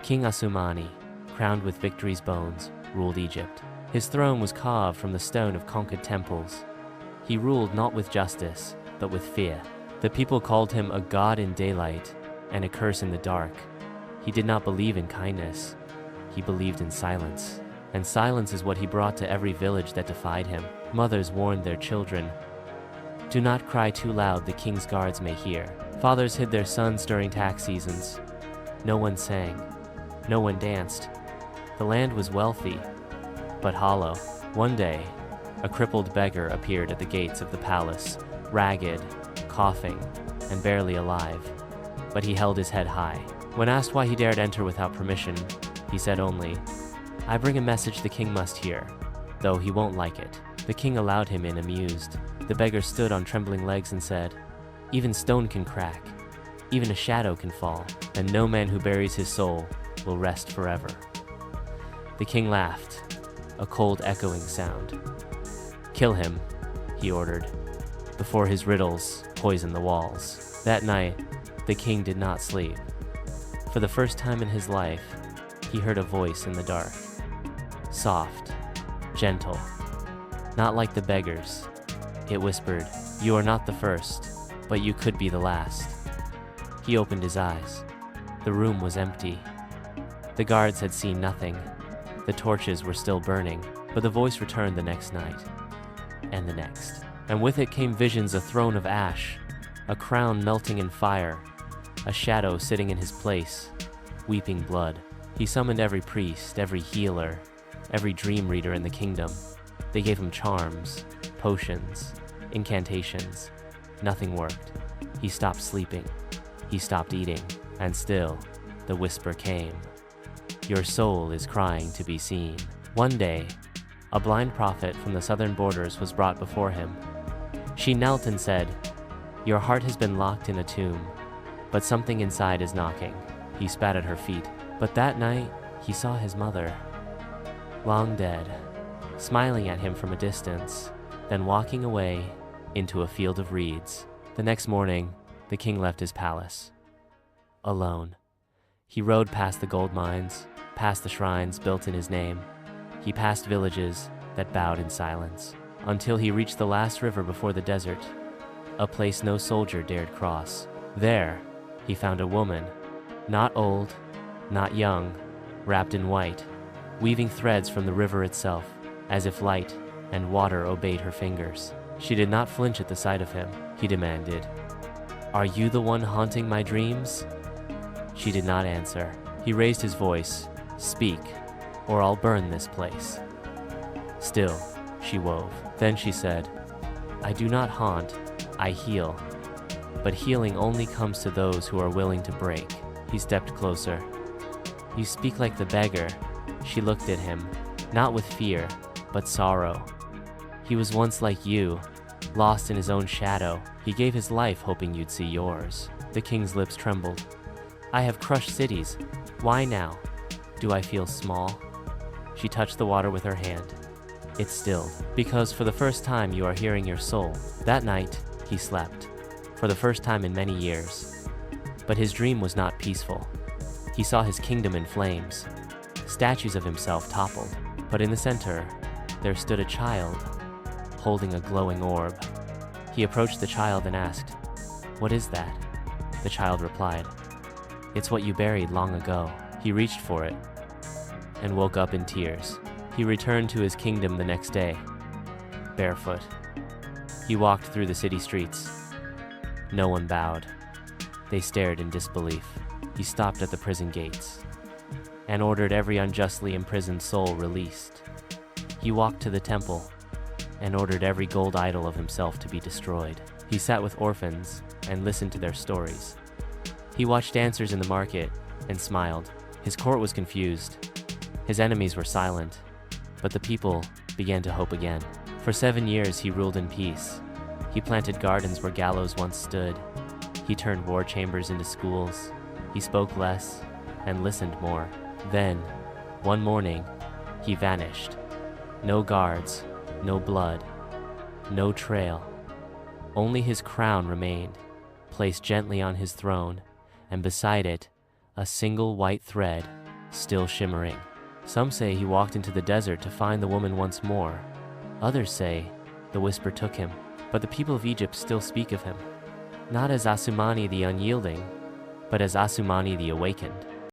King Asumani, crowned with victory's bones, ruled Egypt. His throne was carved from the stone of conquered temples. He ruled not with justice, but with fear. The people called him a god in daylight and a curse in the dark. He did not believe in kindness. He believed in silence. And silence is what he brought to every village that defied him. Mothers warned their children, "Do not cry too loud, the king's guards may hear." Fathers hid their sons during tax seasons. No one sang. No one danced. The land was wealthy, but hollow. One day, a crippled beggar appeared at the gates of the palace, ragged, coughing, and barely alive. But he held his head high. When asked why he dared enter without permission, he said only, "I bring a message the king must hear, though he won't like it." The king allowed him in amused. The beggar stood on trembling legs and said, "Even stone can crack, even a shadow can fall, and no man who buries his soul will rest forever." The king laughed, a cold echoing sound. "Kill him," he ordered, "before his riddles poison the walls." That night, the king did not sleep. For the first time in his life, he heard a voice in the dark. Soft, gentle, not like the beggars. It whispered, "You are not the first, but you could be the last." He opened his eyes. The room was empty. The guards had seen nothing. The torches were still burning, but the voice returned the next night, and the next. And with it came visions: a throne of ash, a crown melting in fire, a shadow sitting in his place, weeping blood. He summoned every priest, every healer, every dream reader in the kingdom. They gave him charms, potions, incantations. Nothing worked. He stopped sleeping. He stopped eating. And still, the whisper came. "Your soul is crying to be seen." One day, a blind prophet from the southern borders was brought before him. She knelt and said, "Your heart has been locked in a tomb, but something inside is knocking." He spat at her feet. But that night, he saw his mother, long dead, smiling at him from a distance, then walking away into a field of reeds. The next morning, the king left his palace, alone. He rode past the gold mines, past the shrines built in his name. He passed villages that bowed in silence, until he reached the last river before the desert, a place no soldier dared cross. There, he found a woman, not old, not young, wrapped in white, weaving threads from the river itself, as if light and water obeyed her fingers. She did not flinch at the sight of him. He demanded, "Are you the one haunting my dreams?" She did not answer. He raised his voice, "Speak, or I'll burn this place." Still, she wove. Then she said, "I do not haunt, I heal. But healing only comes to those who are willing to break." He stepped closer. "You speak like the beggar." She looked at him, not with fear, but sorrow. He was once like you, lost in his own shadow. He gave his life hoping you'd see yours. The king's lips trembled. "I have crushed cities. Why now? Do I feel small?" She touched the water with her hand. It stilled. "Because for the first time you are hearing your soul." That night, he slept, for the first time in many years. But his dream was not peaceful. He saw his kingdom in flames. Statues of himself toppled, but in the center, there stood a child, holding a glowing orb. He approached the child and asked, "What is that?" The child replied, "It's what you buried long ago." He reached for it and woke up in tears. He returned to his kingdom the next day, barefoot. He walked through the city streets. No one bowed. They stared in disbelief. He stopped at the prison gates and ordered every unjustly imprisoned soul released. He walked to the temple and ordered every gold idol of himself to be destroyed. He sat with orphans and listened to their stories. He watched dancers in the market and smiled. His court was confused. His enemies were silent, but the people began to hope again. For 7 years he ruled in peace. He planted gardens where gallows once stood. He turned war chambers into schools. He spoke less and listened more. Then, one morning, he vanished. No guards, no blood, no trail. Only his crown remained, placed gently on his throne, and beside it, a single white thread still shimmering. Some say he walked into the desert to find the woman once more. Others say the whisper took him, but the people of Egypt still speak of him, not as Asumani the unyielding, but as Asumani the awakened.